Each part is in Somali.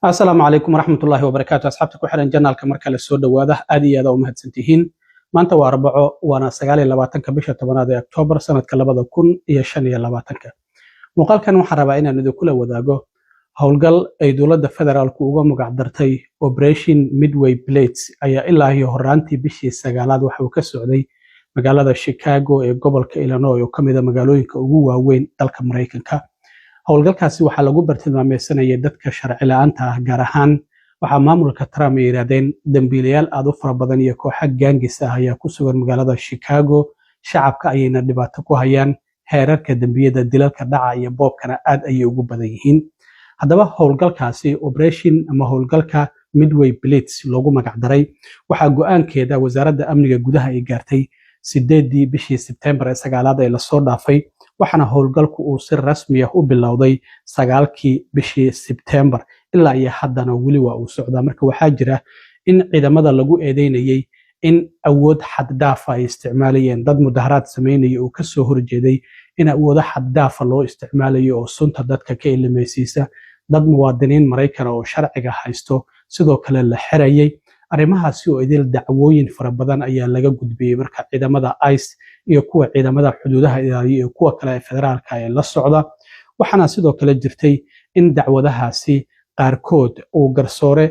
السلام عليكم ورحمة الله وبركاته أصحابتي ku xiran janaalka marka la soo dhawaada aad iyo aad u mahadsantihiin maanta waa Arbaco waana 29 bisha 10aad ee Oktoobar sanadka 2025 muuqaalkan waxaan rabaa inaan idinku la wadaago howlgal ay dowladda federaalku uga magac dartay Operation Midway Plates ayaa ilaa iyo horaantii bishii 9aad waxa uu ka socday magaalada Chicago ee gobolka Illinois oo kamid ah magaalooyinka ugu waaweyn dalka Mareykanka howlgalkaasi waxaa lagu bartilmaameedsanayay dadka sharci la'aanta ah gaar ahaan waxaa maamulka Trump ay yiraahdeen dambiilayaal aad u fara badan iyo kooxo gaangis ah ayaa ku sugan magaalada Chicago shacabka ayayna dhibaato ku hayaan heerarka dambiyada dilalka dhaca iyo boobkana aad ayay ugu badan yihiin haddaba howlgalkaasi operation ama howlgalka Midway Blitz loogu magac daray waxaa go'aankeeda wasaaradda amniga gudaha ay gaartay 8 bishii September ee 9aad ee la soo dhaafay waxaana howlgalku uu si rasmi ah u bilowday 9kii bishii September ilaa iyo haddana weli waa uu socdaa marka waxaa jira in ciidamada lagu eedeynayay in awood xad dhaaf ah ay isticmaalayeen dad mudaharaad sameynaya oo ka soo horjeeday in awood xad dhaaf ah loo isticmaalayo oo sunta dadka ka ilmeysiisa dad muwaadiniin Mareykan oo sharciga haysto sidoo kale la xirayay arrimahaasi oo idil dacwooyin fara badan ayaa laga gudbiyay marka ciidamada ICE iyo kuwa ciidamada xuduudaha ilaaliya iyo kuwa kale ee federaalka ee la socda waxaana sidoo kale jirtay in dacwadahaasi qaarkood uu garsoore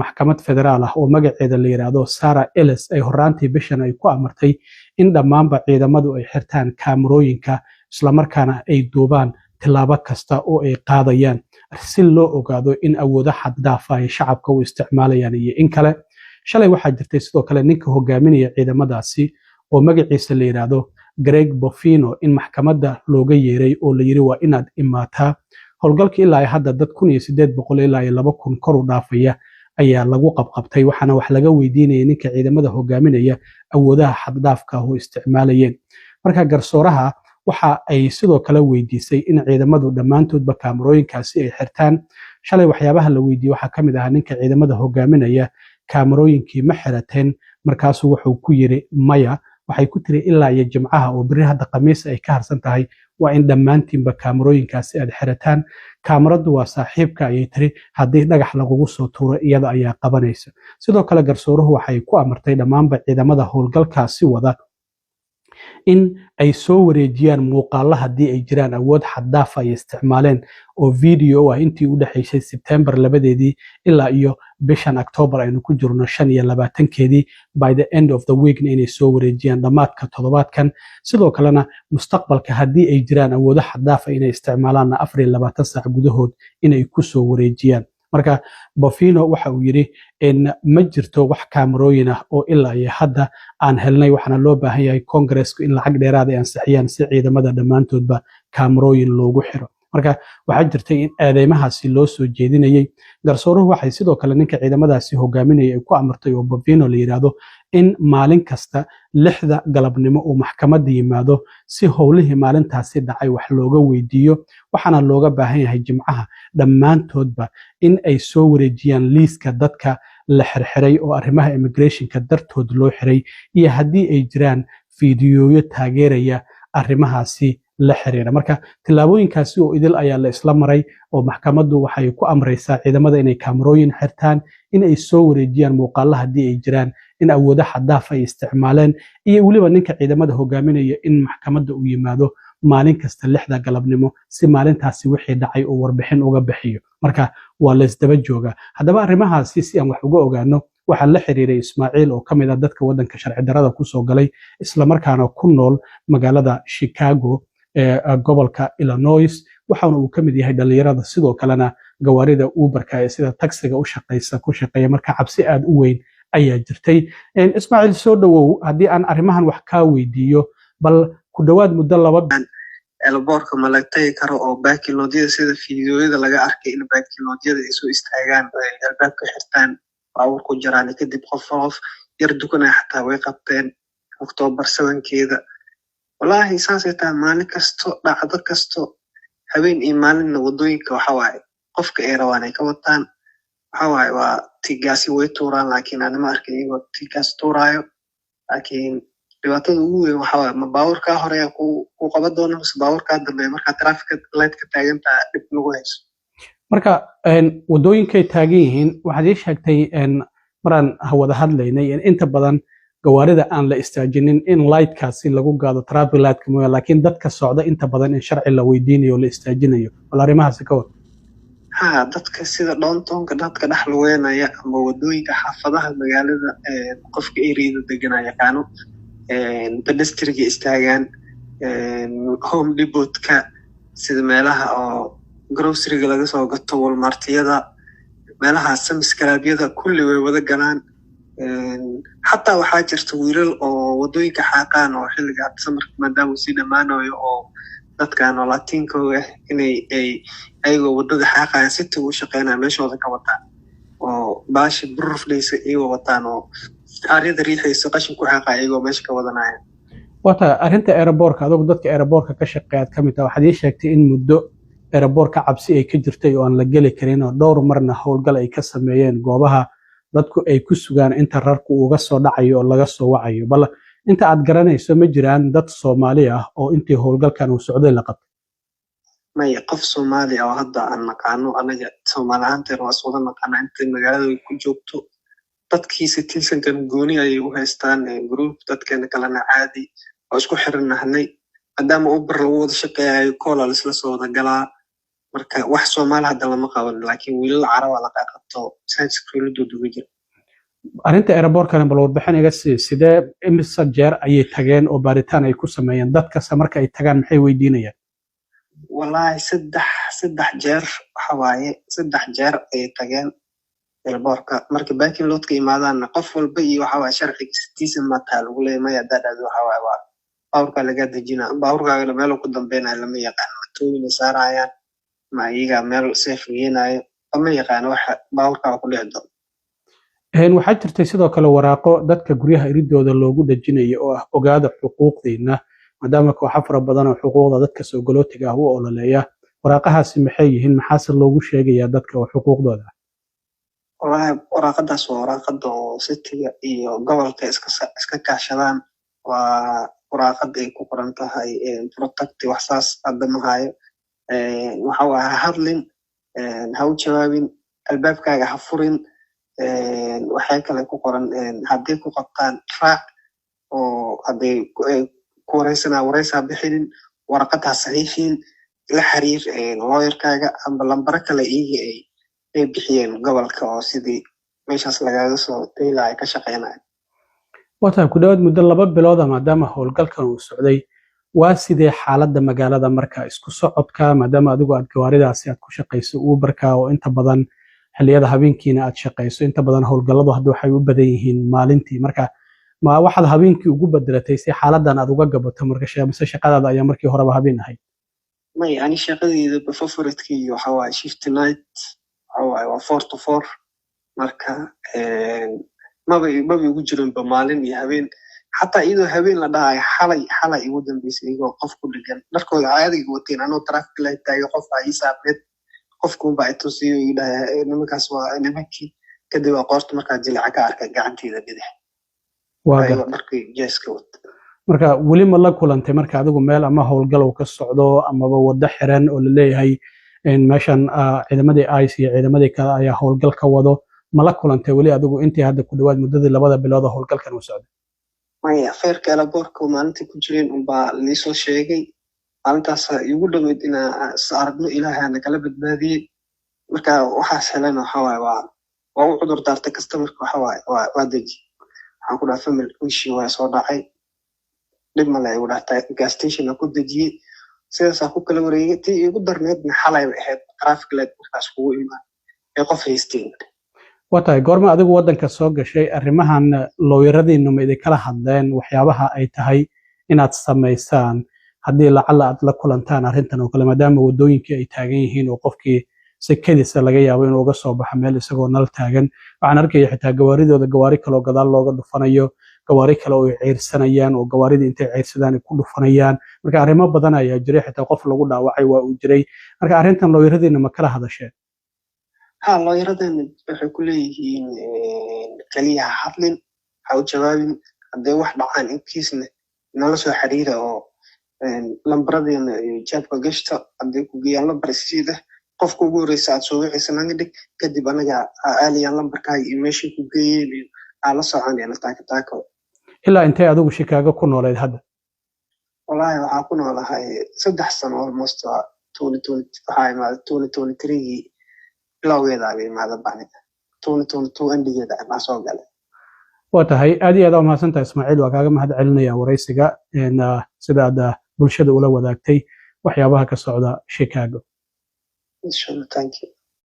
maxkamad federaal ah oo magaceeda la yiraahdo Sarah Ellis ay horaantii bishan ay ku amartay in dhammaanba ciidamadu ay xirtaan kaamirooyinka isla markaana ay duubaan tilaabo kasta oo ay qaadayaan si loo ogaado in awoodo xad dhaaf ah ay shacabka u isticmaalayaan iyo in kale shalay waxaa jirtay sidoo kale ninka hogaaminaya ciidamadaasi oo magaciisa la yiraahdo Greg Bofino in maxkamadda looga yeeray oo la yiri waa inaad imaataa howlgalkii ilaa hadda dad 1800 ilaa 2000 kor u dhaafaya ayaa lagu qabqabtay waxaana wax laga weydiinayay ninka ciidamada hogaaminaya awoodaha xad dhaafka ah oo isticmaalayeen marka garsooraha waxa ay sidoo kale weydiisay in ciidamadu dhammaantoodba kaamirooyinkaasi ay xirtaan shalay waxyaabaha la weydiiyay waxaa kamid ah ninka ciidamada hogaaminaya kaamirooyinkii ma xirateen markaasuu wuxuu ku yiri maya waxay ku tiri ilaa iyo jimcaha oo bari hadda khamiis ay ka harsan tahay waa in dhammaantiinba kaamirooyinkaasi aad xirataan kaamiradu waa saaxiibka ayay tiri haddii dhagax lagugu soo tuuro iyada ayaa qabanaysa sidoo kale garsooruhu waxay ku amartay dhammaanba ciidamada howlgalkaasi wada in ay soo wareejiyaan muuqaalo haddii ay jiraan awood xad dhaaf ay isticmaaleen oo video ah intii u dhaxaysay September 2 ilaa iyo bishan October aynu ku jirno 25keedii by the end of the week inay soo wareejiyaan dhamaadka toddobaadkan sidoo kalena mustaqbalka haddii ay jiraan awoodo xad dhaaf ah inay isticmaalaan 24 saac gudahood inay ku soo wareejiyaan marka Bofino waxa uu yiri in ma jirto wax kaamirooyin ah oo ilaa iyo hadda aan helnay waxana loo baahan yahay Congress-ku in lacag dheeraad ah ansixiyaan si ciidamada dhammaantoodba kaamirooyin loogu xiro marka waxaa jirtay in eedeymahaasi loo soo jeedinayay garsooruhu waxay sidoo kale ninka ciidamadaasi hogaaminaya ay ku amartay oo Bofino la yiraahdo in maalin kasta 6 galabnimo uu maxkamadda yimaado si howlihii maalintaasi dhacay wax looga weydiiyo waxaana looga baahan yahay jimcaha dhammaantoodba in ay soo wareejiyaan liiska dadka la xirxiray oo arrimaha immigrationka dartood loo xiray iyo haddii ay jiraan fiidiyooyo taageeraya arrimahaasi la xiriira marka tilaabooyinkaasi oo idil ayaa la isla maray oo maxkamaddu waxay ku amraysaa ciidamada inay kaamirooyin xirtaan in ay soo wareejiyaan muuqaalaha haddii ay jiraan in awoodo xad dhaaf ay isticmaaleen iyo weliba ninka ciidamada hogaaminaya in maxkamadda uu yimaado maalin kasta 6 galabnimo si maalintaasi wixii dhacay oo warbixin uga bixiyo marka waa la isdaba jooga haddaba arrimahaasi si aan wax uga ogaano waxaa la xiriiray Ismaaciil oo kamid ah dadka wadanka sharci darrada ku soo galay isla markaana ku nool magaalada Chicago gobolka Illinois waxaana uu kamid yahay dhalinyarada sidoo kalena gawaarida Uber-ka ee sida taxiga u shaqeeya marka cabsi aad u weyn ayaa jirtay Ismaaciil soo dhawow haddii aan arrimahan wax ka weydiiyo bal ku dhawaad muddo 2 elboorka malagtay karo oo baakiloodiyada sida fiidiyoyada laga arkay in baakiloodiyada ay soo istaagaan ay albaabka xirtaan baabuur ku jiraan kadib qof yar dukanay xataa way qabteen October 7keeda wallahi saasay taa maalin kasto dhacdo kasto habeen iyo maalin wadooyinka waxa waaye qofka ay rabaan ay ka wataan waxa waaye waa tigaasi way tuuraan laakiin aan ma arkay inuu tigaas tuuraayo laakiin dhibaatada ugu weyn waxa waaye ma baabuurka hore ku qaban doona mise baabuurka dambe marka traffic light ka taagan tahay dib lagu hayso marka wadooyinkay taagan yihiin waxaad ii sheegtay maraan wada hadlaynay in inta badan gawaarida aan la istaajinin in lightkaasi lagu gaado traffic lightka mooya laakiin dadka socda inta badan in sharci la weydiinayo oo la istaajinayo bal arrimahaasi ka wad dadka sida downtownka dadka dhex lugeynaya ama wadooyinka xaafadaha magaalada qofka ereyada deganaa yaqaano pedestriga istaagaan home depotka sida meelaha oo groceryga laga soo gato walmartiyada meelaha samiskalabyada kulli way wada galaan xataa waxaa jirta wiilal oo wadooyinka xaaqaan oo xilliga samarka maadaama uu sii dhammaanayo oo dadkan oo latiinkoga inay ayagoo wadada xaaqayan si tig u shaqeynaya meeshooda ka wataan oo baashi burufdhaysa iyagoo wataan oo aaryada riixaysa qashin ku xaaqaya iyagoo meesha ka wadanaya wata arrinta aeroboorka adigu dadka aeroboorka ka shaqeeyaad ka mid ah waxaad ii sheegtay in muddo aeroboorka cabsi ay ka jirtay oo aan la geli karin oo dhowr marna howlgal ay ka sameeyeen goobaha dadku ay ku sugaan inta rarku uga soo dhacayo oo laga soo wacayo bal inta aad garanayso ma jiraan dad Soomaali ah oo intii howlgalkan uu socday la qabtay maya qof Soomaali oo hadda aan naqaano anaga Soomaaliyaanteen waa soo naqaana inta magaalada ku joogto dadkii citizenkan gooni ay u haystaan group dadkeena kalena caadi oo isku xiranahnay maadaama uu bar lagu wada shaqeeyayo koola isla soo wada galaa marka wax Soomaali hadda lama qaban laakiin wiilal Carab la qabto sanskriido uga jira arrinta aeroboorkana bal warbixin iga sidee imisa jeer ayay tageen oo baaritaan ay ku sameeyeen dadka marka ay tagaan maxay weydiinayaan wallahi saddex jeer waxa waaye saddex jeer ay tageen aeroboorka marka baakin loodka imaadaan qof walba iyo waxa waaye sharciga citizen ma taa lagu leeyahay dadaad waxa waaye waa baawrka laga dejinaa baawrkaaga meel ku dambeynaa lama yaqaan matooyina saarayaan ma iyaga meel safe geenayo ama yaqaan waxa baawrkaaga ku dhacdo waxaa jirtay sidoo kale waraaqo dadka guryaha iridooda loogu dhajinayo oo ah ogaada xuquuqdiina maadaama kooxo fara badan oo xuquuqda dadka soo galootiga ah u ololeeya waraaqahaasi maxay yihiin maxaase loogu sheegayaa dadka oo xuquuqdooda wallahi waraaqadaas waa waraaqada oo citiga iyo gobolka iska kaashadaan waa waraaqad ay ku qoran tahay protect waxsaas adamahayo waxa waa hadlin ha u jawaabin albaabkaaga ha furin waxay kale ku qoran haddii ku qabtaan raac oo haddii ku wareysaa bixinin waraqadha saxiixin la xiriir lawyerkaaga ama lambaro kale iyaga ay bixiyeen gobolka oo sidii meeshaas lagaaga soo dayla ay ka shaqeynayaan wata ku dhawaad muddo 2 bilood maadaama howlgalkan uu socday waa sidee xaaladda magaalada marka isku socodka maadaama adigu aad gawaaridaasi aad ku shaqeyso Uberka oo inta badan xilliyada habeenkiina aad shaqeyso inta badan howlgalladu hadda waxay u badan yihiin maalintii marka ma waxaad habeenkii ugu bedelatay si xaaladan aad uga gabato marka shaqadaada ayaa markii horeba habeen ahayd may ani shaqadayda favoriteki waxa waa shift night waa 4 to 4 marka maba ugu jirin ba maalin iyo habeen xataa iyadoo habeen la dhahay xalay ugu dambeysay iyagoo qof ku dhigan dharkooda caadiga wateen anoo traffic light taagay qof ay saabreed qofkuunba ay tusiyo yidhaah nimankaas waa nimankii kadib waa qoorta markaa jilica ka arkay gacanteeda bidix markii jeeska wata marka weli ma la kulantay marka adigu meel ama howlgal uu ka socdo amaba wada xiran oo la leeyahay meeshan ciidamadii ICE iyo ciidamadii kale ayaa howlgal ka wado ma la kulantay weli adigu intii hadda ku dhawaad muddadii 2 bilood oo howlgalkan uu socday maya feerka aeroboorka maalintii ku jireen unbaa liisoo sheegay maalintaas igu dhaweyd inaa aragno ilaahana kala badbaadiyey marka waxaas helan waxa waaye waa u cudur daartay customerka waxa waaye waa deji waxaan ku dhahay family issue waa soo dhacay dhib male igu dhahtay gas station ku dejiyey sidaasaa ku kala wareegay tii igu darneedna xalay bay ahayd traffic light markaas kugu imaan ee qof haysteen watahay goorma adigu waddanka soo gashay arrimahan looyaradiinu ma idin kala hadleen waxyaabaha ay tahay inaad samaysaan haddii lacala aad la kulantaan arrintan oo kale maadaama wadooyinkii ay taagan yihiin oo qofkii sekadiisa laga yaabo inuu uga soo baxo meel isagoo nal taagan waxaan arkaya xitaa gawaaridooda gawaari kale oo gadaal looga dhufanayo gawaari kale oo ay ciirsanayaan oo gawaaridii intay ciirsadaan ay ku dhufanayaan marka arrimo badan ayaa jiray xitaa qof lagu dhaawacay waa uu jiray marka arrintan looyaradiina ma kala hadasheen looyaradan waxay ku leeyihiin kaliya ha hadlin ha u jawaabin haddee wax dhacaan inkiisna nala soo xiriira oo lambaradeenna jaabka gashta haddii ku geeyaan lambar isiida qofka ugu horeysa aad soo wixisa naga dhig kadib anaga aaliyan lambarkaaga iyo meeshii ku geeyeen iyo la soconayna taako ilaa intee adigu Chicago ku nooleed hadda wallahi waxaa ku noolahay 3 sano almost 2023 bilowgeeda ay imaada bani 2022 endigeeda aan soo galay waa tahay aad iyo aad u mahadsantahay Ismaaciil waa kaaga mahad celinaya wareysiga sida aad bulshada ula wadaagtay waxyaabaha ka socda Chicago inshallah thank you